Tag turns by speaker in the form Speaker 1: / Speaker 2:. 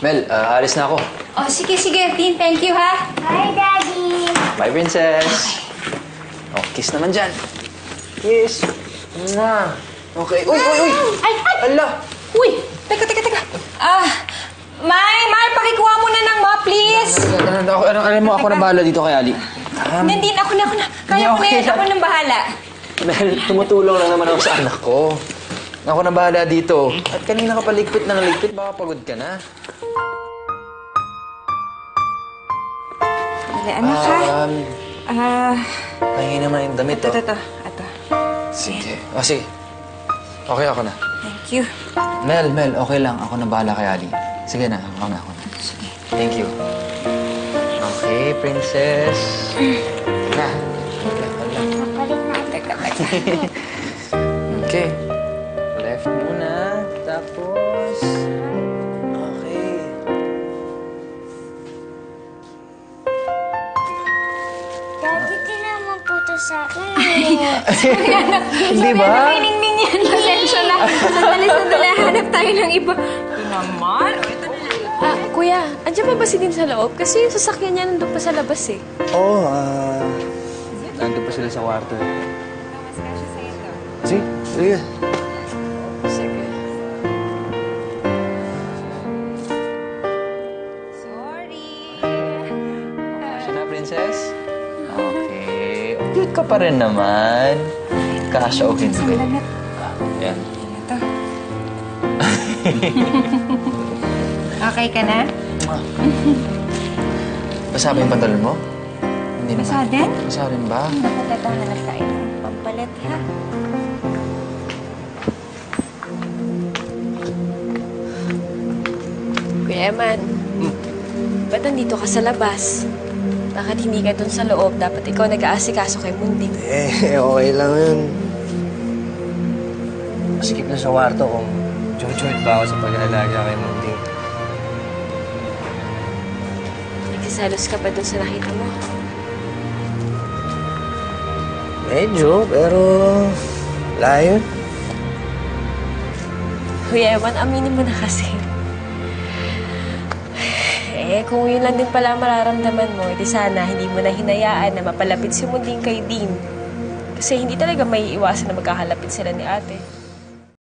Speaker 1: Mel, alis na ako.
Speaker 2: Oh, sige, Dean. Thank you, ha?
Speaker 3: Bye, Daddy!
Speaker 1: Bye, princess. Oh, kiss naman dyan. Kiss. Mwah. Okay. Uy!
Speaker 2: Ay!
Speaker 1: Ala!
Speaker 2: Uy! Teka. May, pakikuha mo na ng mop, please.
Speaker 1: Alam mo, ako na bahala dito kay Ali.
Speaker 2: Nandin, ako na. Kaya ko na yan. Ako nang bahala.
Speaker 1: Mel, tumutulong lang naman ako sa anak ko. Ako na bahala dito. At kanina ka pa ligpit ng ligpit, baka pagod ka na.
Speaker 2: Anak ka?
Speaker 1: Pahingi naman yung damit,
Speaker 2: Ito.
Speaker 1: Sige. Sige. Okay, ako na.
Speaker 2: Thank you.
Speaker 1: Mel, okay lang. Ako na bahala kay Ali. Sige na, ako na.
Speaker 2: Sige.
Speaker 1: Thank you. Okay, princess. Na.
Speaker 3: Papalit natin.
Speaker 1: Okay. Left muna. Tapos... Okay.
Speaker 3: Daddy, tinaman po to sa akin.
Speaker 1: Hindi ba?
Speaker 2: Ningning yan. Pasensya na. Sandali. Hanap tayo ng iba. Ito naman. Ito na lang.
Speaker 4: Kuya, andyan pa ba si Dean sa loob? Kasi yung sasakyan niya nandun pa sa labas eh.
Speaker 5: Oo, nandun pa sila sa kwarto. Sige.
Speaker 4: Sige.
Speaker 2: Sorry.
Speaker 1: Kasya na, princess? Okay. Cute ka pa rin naman. Kasya o hindi? Yan.
Speaker 2: Ito. Okay ka na?
Speaker 1: Basa ba yung pantalon mo? Hindi naman.
Speaker 2: Basa din?
Speaker 1: Basa rin ba?
Speaker 2: Hanap tayo ng pampalit, ha?
Speaker 4: Kuya Eman, ba't nandito ka sa labas? Bakit hindi ka dun sa loob? Dapat ikaw nag-aasikaso kay Munding.
Speaker 5: Okay lang yun. Masikip na sa kwarto kung jojoy ba ako sa pag-aalaga kay Munding.
Speaker 4: Nagsiselos ka ba dun sa nakita mo?
Speaker 5: Medyo, pero wala yun.
Speaker 4: Kuya Eman, aminin mo na kasi. Kung yun lang din pala mararamdaman mo, edi sana hindi mo na hinayaan na mapalapit si Munding kay Dean. Kasi hindi talaga may iwasan na magkakalapit sila ni ate.